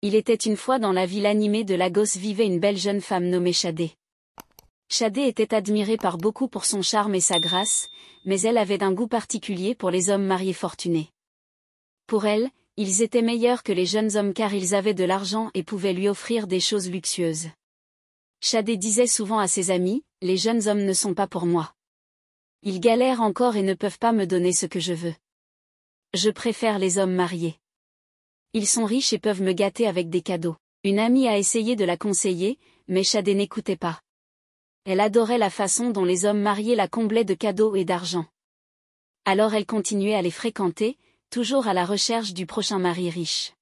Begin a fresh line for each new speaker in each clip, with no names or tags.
Il était une fois dans la ville animée de Lagos vivait une belle jeune femme nommée Shadé. Shadé était admirée par beaucoup pour son charme et sa grâce, mais elle avait un goût particulier pour les hommes mariés fortunés. Pour elle, ils étaient meilleurs que les jeunes hommes car ils avaient de l'argent et pouvaient lui offrir des choses luxueuses. Shadé disait souvent à ses amis, « Les jeunes hommes ne sont pas pour moi. Ils galèrent encore et ne peuvent pas me donner ce que je veux. Je préfère les hommes mariés. Ils sont riches et peuvent me gâter avec des cadeaux. » Une amie a essayé de la conseiller, mais Shadé n'écoutait pas. Elle adorait la façon dont les hommes mariés la comblaient de cadeaux et d'argent. Alors elle continuait à les fréquenter, toujours à la recherche du prochain mari riche.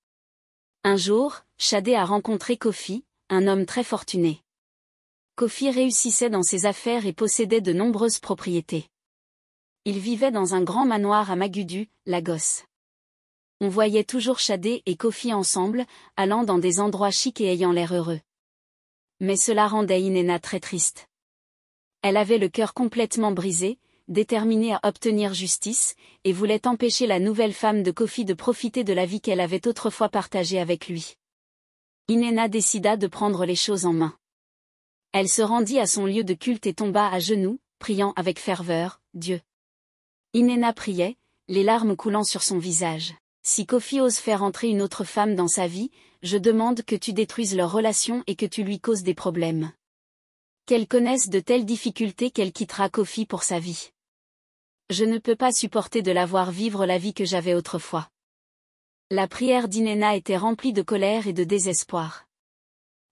Un jour, Shadé a rencontré Kofi, un homme très fortuné. Kofi réussissait dans ses affaires et possédait de nombreuses propriétés. Il vivait dans un grand manoir à Magudu, Lagos. On voyait toujours Shadé et Kofi ensemble, allant dans des endroits chics et ayant l'air heureux. Mais cela rendait Inena très triste. Elle avait le cœur complètement brisé, déterminée à obtenir justice, et voulait empêcher la nouvelle femme de Kofi de profiter de la vie qu'elle avait autrefois partagée avec lui. Inena décida de prendre les choses en main. Elle se rendit à son lieu de culte et tomba à genoux, priant avec ferveur, Dieu. Inena priait, les larmes coulant sur son visage. Si Kofi ose faire entrer une autre femme dans sa vie, je demande que tu détruises leur relation et que tu lui causes des problèmes. Qu'elle connaisse de telles difficultés qu'elle quittera Kofi pour sa vie. Je ne peux pas supporter de la voir vivre la vie que j'avais autrefois. La prière d'Inena était remplie de colère et de désespoir.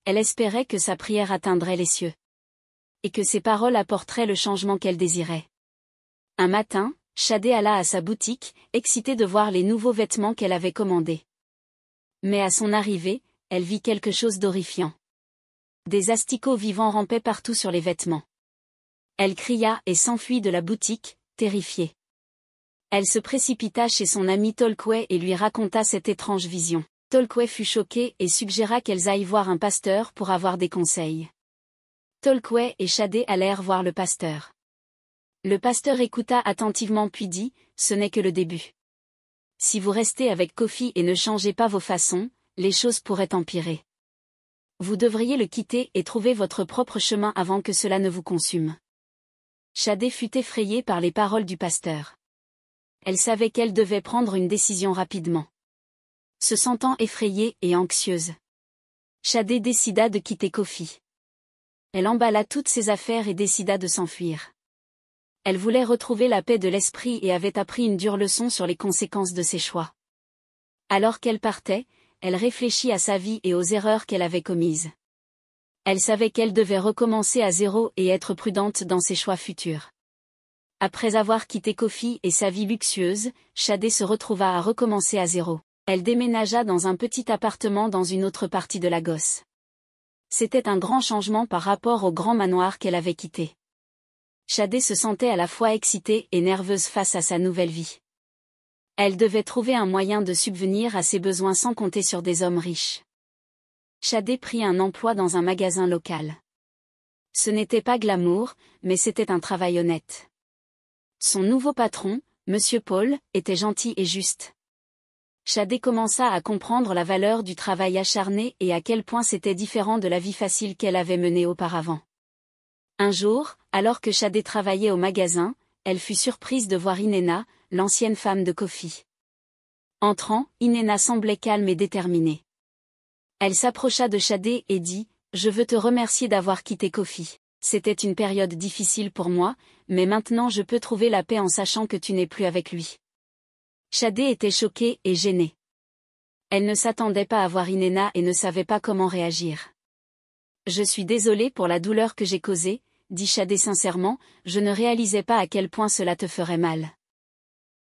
Elle espérait que sa prière atteindrait les cieux. Et que ses paroles apporteraient le changement qu'elle désirait. Un matin, Shadé alla à sa boutique, excitée de voir les nouveaux vêtements qu'elle avait commandés. Mais à son arrivée, elle vit quelque chose d'horrifiant. Des asticots vivants rampaient partout sur les vêtements. Elle cria et s'enfuit de la boutique, terrifiée. Elle se précipita chez son ami Tolkwe et lui raconta cette étrange vision. Tolkwe fut choqué et suggéra qu'elles aillent voir un pasteur pour avoir des conseils. Tolkwe et Shadé allèrent voir le pasteur. Le pasteur écouta attentivement puis dit, « Ce n'est que le début. Si vous restez avec Kofi et ne changez pas vos façons, les choses pourraient empirer. Vous devriez le quitter et trouver votre propre chemin avant que cela ne vous consume. » Shadé fut effrayée par les paroles du pasteur. Elle savait qu'elle devait prendre une décision rapidement. Se sentant effrayée et anxieuse, Shadé décida de quitter Kofi. Elle emballa toutes ses affaires et décida de s'enfuir. Elle voulait retrouver la paix de l'esprit et avait appris une dure leçon sur les conséquences de ses choix. Alors qu'elle partait, elle réfléchit à sa vie et aux erreurs qu'elle avait commises. Elle savait qu'elle devait recommencer à zéro et être prudente dans ses choix futurs. Après avoir quitté Kofi et sa vie luxueuse, Shadé se retrouva à recommencer à zéro. Elle déménagea dans un petit appartement dans une autre partie de Lagos. C'était un grand changement par rapport au grand manoir qu'elle avait quitté. Shadé se sentait à la fois excitée et nerveuse face à sa nouvelle vie. Elle devait trouver un moyen de subvenir à ses besoins sans compter sur des hommes riches. Shadé prit un emploi dans un magasin local. Ce n'était pas glamour, mais c'était un travail honnête. Son nouveau patron, Monsieur Paul, était gentil et juste. Shadé commença à comprendre la valeur du travail acharné et à quel point c'était différent de la vie facile qu'elle avait menée auparavant. Un jour, alors que Shadé travaillait au magasin, elle fut surprise de voir Inena, l'ancienne femme de Kofi. Entrant, Inena semblait calme et déterminée. Elle s'approcha de Shadé et dit, « Je veux te remercier d'avoir quitté Kofi. C'était une période difficile pour moi, mais maintenant je peux trouver la paix en sachant que tu n'es plus avec lui. » Shadé était choquée et gênée. Elle ne s'attendait pas à voir Inena et ne savait pas comment réagir. « Je suis désolée pour la douleur que j'ai causée, » dit Shadé sincèrement, « je ne réalisais pas à quel point cela te ferait mal. »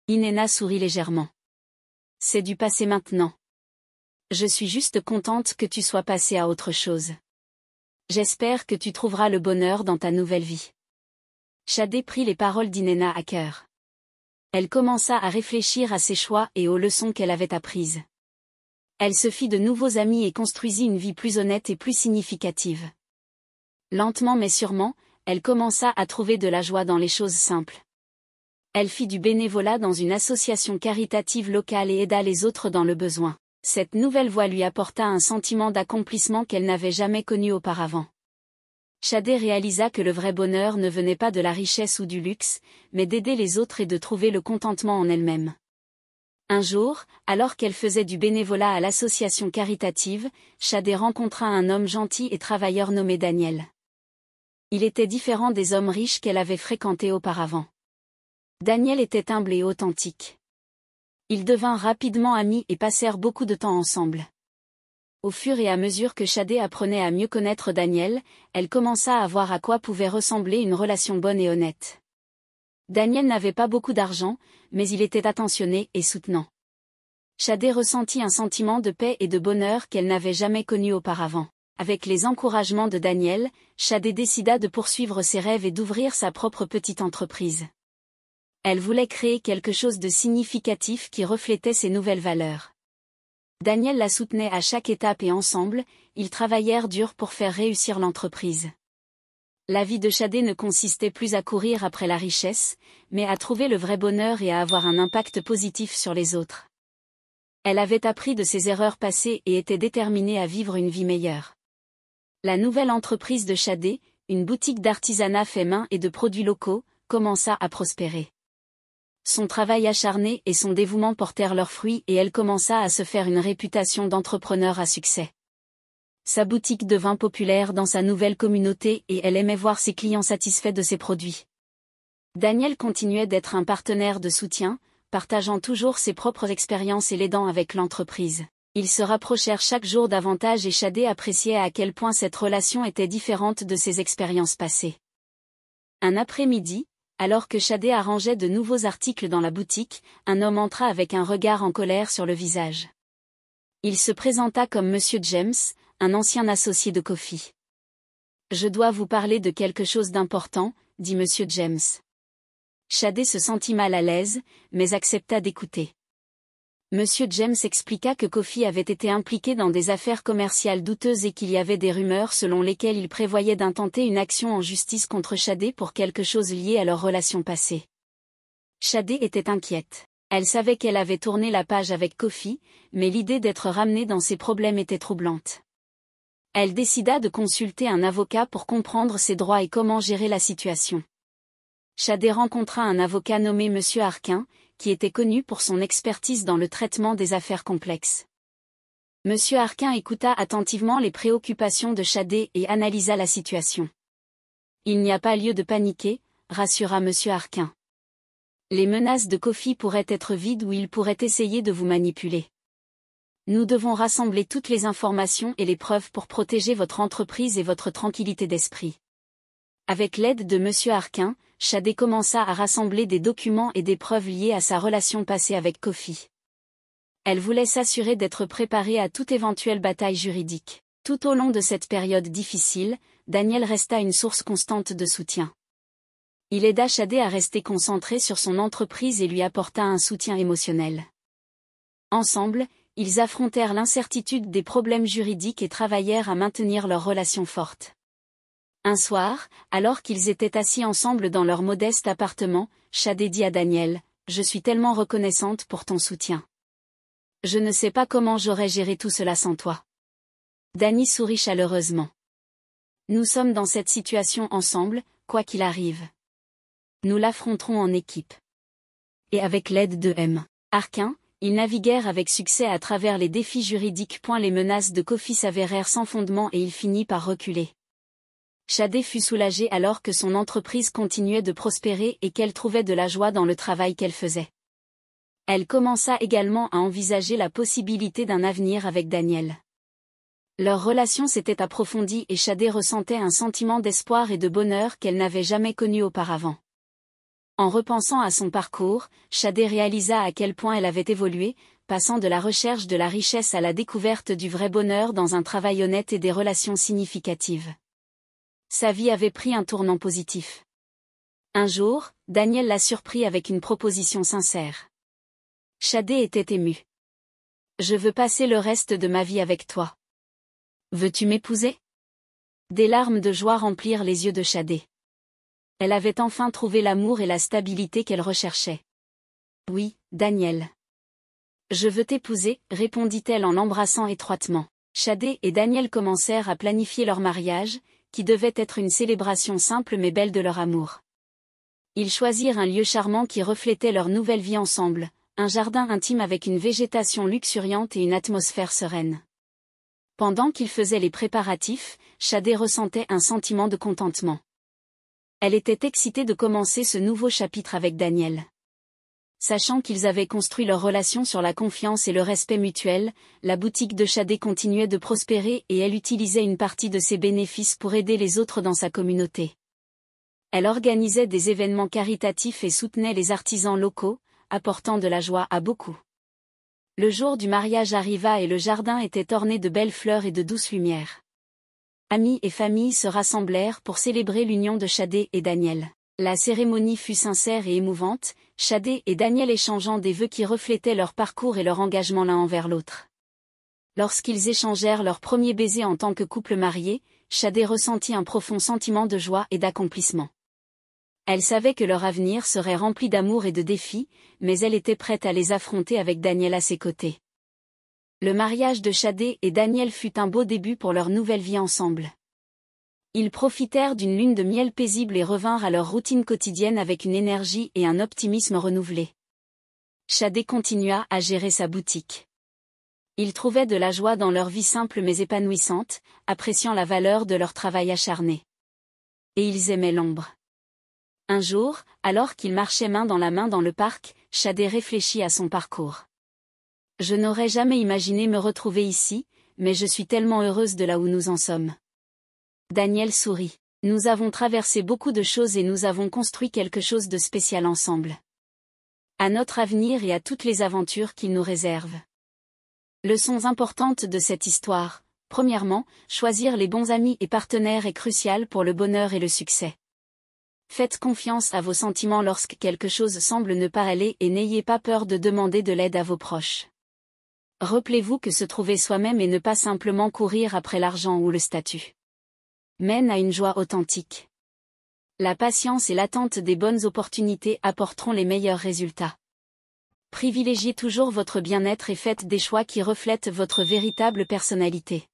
Inena sourit légèrement. « C'est du passé maintenant. Je suis juste contente que tu sois passée à autre chose. J'espère que tu trouveras le bonheur dans ta nouvelle vie. » Shadé prit les paroles d'Inena à cœur. Elle commença à réfléchir à ses choix et aux leçons qu'elle avait apprises. Elle se fit de nouveaux amis et construisit une vie plus honnête et plus significative. Lentement mais sûrement, elle commença à trouver de la joie dans les choses simples. Elle fit du bénévolat dans une association caritative locale et aida les autres dans le besoin. Cette nouvelle voie lui apporta un sentiment d'accomplissement qu'elle n'avait jamais connu auparavant. Shadé réalisa que le vrai bonheur ne venait pas de la richesse ou du luxe, mais d'aider les autres et de trouver le contentement en elle-même. Un jour, alors qu'elle faisait du bénévolat à l'association caritative, Shadé rencontra un homme gentil et travailleur nommé Daniel. Il était différent des hommes riches qu'elle avait fréquentés auparavant. Daniel était humble et authentique. Ils devinrent rapidement amis et passèrent beaucoup de temps ensemble. Au fur et à mesure que Shadé apprenait à mieux connaître Daniel, elle commença à voir à quoi pouvait ressembler une relation bonne et honnête. Daniel n'avait pas beaucoup d'argent, mais il était attentionné et soutenant. Shadé ressentit un sentiment de paix et de bonheur qu'elle n'avait jamais connu auparavant. Avec les encouragements de Daniel, Shadé décida de poursuivre ses rêves et d'ouvrir sa propre petite entreprise. Elle voulait créer quelque chose de significatif qui reflétait ses nouvelles valeurs. Daniel la soutenait à chaque étape et ensemble, ils travaillèrent dur pour faire réussir l'entreprise. La vie de Shadé ne consistait plus à courir après la richesse, mais à trouver le vrai bonheur et à avoir un impact positif sur les autres. Elle avait appris de ses erreurs passées et était déterminée à vivre une vie meilleure. La nouvelle entreprise de Shadé, une boutique d'artisanat fait main et de produits locaux, commença à prospérer. Son travail acharné et son dévouement portèrent leurs fruits et elle commença à se faire une réputation d'entrepreneur à succès. Sa boutique devint populaire dans sa nouvelle communauté et elle aimait voir ses clients satisfaits de ses produits. Daniel continuait d'être un partenaire de soutien, partageant toujours ses propres expériences et l'aidant avec l'entreprise. Ils se rapprochèrent chaque jour davantage et Shadé appréciait à quel point cette relation était différente de ses expériences passées. Un après-midi, alors que Shadé arrangeait de nouveaux articles dans la boutique, un homme entra avec un regard en colère sur le visage. Il se présenta comme Monsieur James, un ancien associé de Kofi. « Je dois vous parler de quelque chose d'important, » dit Monsieur James. Shadé se sentit mal à l'aise, mais accepta d'écouter. Monsieur James expliqua que Kofi avait été impliqué dans des affaires commerciales douteuses et qu'il y avait des rumeurs selon lesquelles il prévoyait d'intenter une action en justice contre Shadé pour quelque chose lié à leur relation passée. Shadé était inquiète. Elle savait qu'elle avait tourné la page avec Kofi, mais l'idée d'être ramenée dans ses problèmes était troublante. Elle décida de consulter un avocat pour comprendre ses droits et comment gérer la situation. Shadé rencontra un avocat nommé Monsieur Arquin, qui était connu pour son expertise dans le traitement des affaires complexes. Monsieur Arquin écouta attentivement les préoccupations de Shadé et analysa la situation. « Il n'y a pas lieu de paniquer », rassura Monsieur Arquin. « Les menaces de Kofi pourraient être vides ou il pourrait essayer de vous manipuler. Nous devons rassembler toutes les informations et les preuves pour protéger votre entreprise et votre tranquillité d'esprit. » Avec l'aide de Monsieur Arquin, Shadé commença à rassembler des documents et des preuves liées à sa relation passée avec Kofi. Elle voulait s'assurer d'être préparée à toute éventuelle bataille juridique. Tout au long de cette période difficile, Daniel resta une source constante de soutien. Il aida Shadé à rester concentrée sur son entreprise et lui apporta un soutien émotionnel. Ensemble, ils affrontèrent l'incertitude des problèmes juridiques et travaillèrent à maintenir leur relation forte. Un soir, alors qu'ils étaient assis ensemble dans leur modeste appartement, Shadé dit à Daniel, « Je suis tellement reconnaissante pour ton soutien. Je ne sais pas comment j'aurais géré tout cela sans toi. » Dany sourit chaleureusement. « Nous sommes dans cette situation ensemble, quoi qu'il arrive. Nous l'affronterons en équipe. » Et avec l'aide de M. Arquin, ils naviguèrent avec succès à travers les défis juridiques. Les menaces de Kofi s'avérèrent sans fondement et il finit par reculer. Shadé fut soulagée alors que son entreprise continuait de prospérer et qu'elle trouvait de la joie dans le travail qu'elle faisait. Elle commença également à envisager la possibilité d'un avenir avec Daniel. Leur relation s'était approfondie et Shadé ressentait un sentiment d'espoir et de bonheur qu'elle n'avait jamais connu auparavant. En repensant à son parcours, Shadé réalisa à quel point elle avait évolué, passant de la recherche de la richesse à la découverte du vrai bonheur dans un travail honnête et des relations significatives. Sa vie avait pris un tournant positif. Un jour, Daniel l'a surpris avec une proposition sincère. Shadé était émue. « Je veux passer le reste de ma vie avec toi. Veux-tu m'épouser ?» Des larmes de joie remplirent les yeux de Shadé. Elle avait enfin trouvé l'amour et la stabilité qu'elle recherchait. « Oui, Daniel. Je veux t'épouser, répondit-elle en l'embrassant étroitement. Shadé et Daniel commencèrent à planifier leur mariage, qui devait être une célébration simple mais belle de leur amour. Ils choisirent un lieu charmant qui reflétait leur nouvelle vie ensemble, un jardin intime avec une végétation luxuriante et une atmosphère sereine. Pendant qu'ils faisaient les préparatifs, Shadé ressentait un sentiment de contentement. Elle était excitée de commencer ce nouveau chapitre avec Daniel. Sachant qu'ils avaient construit leur relation sur la confiance et le respect mutuel, la boutique de Shadé continuait de prospérer et elle utilisait une partie de ses bénéfices pour aider les autres dans sa communauté. Elle organisait des événements caritatifs et soutenait les artisans locaux, apportant de la joie à beaucoup. Le jour du mariage arriva et le jardin était orné de belles fleurs et de douces lumières. Amis et familles se rassemblèrent pour célébrer l'union de Shadé et Daniel. La cérémonie fut sincère et émouvante, Shadé et Daniel échangeant des vœux qui reflétaient leur parcours et leur engagement l'un envers l'autre. Lorsqu'ils échangèrent leur premier baiser en tant que couple marié, Shadé ressentit un profond sentiment de joie et d'accomplissement. Elle savait que leur avenir serait rempli d'amour et de défis, mais elle était prête à les affronter avec Daniel à ses côtés. Le mariage de Shadé et Daniel fut un beau début pour leur nouvelle vie ensemble. Ils profitèrent d'une lune de miel paisible et revinrent à leur routine quotidienne avec une énergie et un optimisme renouvelés. Shadé continua à gérer sa boutique. Ils trouvaient de la joie dans leur vie simple mais épanouissante, appréciant la valeur de leur travail acharné. Et ils aimaient l'ombre. Un jour, alors qu'ils marchaient main dans le parc, Shadé réfléchit à son parcours. « Je n'aurais jamais imaginé me retrouver ici, mais je suis tellement heureuse de là où nous en sommes. » Daniel sourit. « Nous avons traversé beaucoup de choses et nous avons construit quelque chose de spécial ensemble. À notre avenir et à toutes les aventures qu'il nous réserve. » Leçons importantes de cette histoire. Premièrement, choisir les bons amis et partenaires est crucial pour le bonheur et le succès. Faites confiance à vos sentiments lorsque quelque chose semble ne pas aller et n'ayez pas peur de demander de l'aide à vos proches. Rappelez-vous que se trouver soi-même et ne pas simplement courir après l'argent ou le statut mène à une joie authentique. La patience et l'attente des bonnes opportunités apporteront les meilleurs résultats. Privilégiez toujours votre bien-être et faites des choix qui reflètent votre véritable personnalité.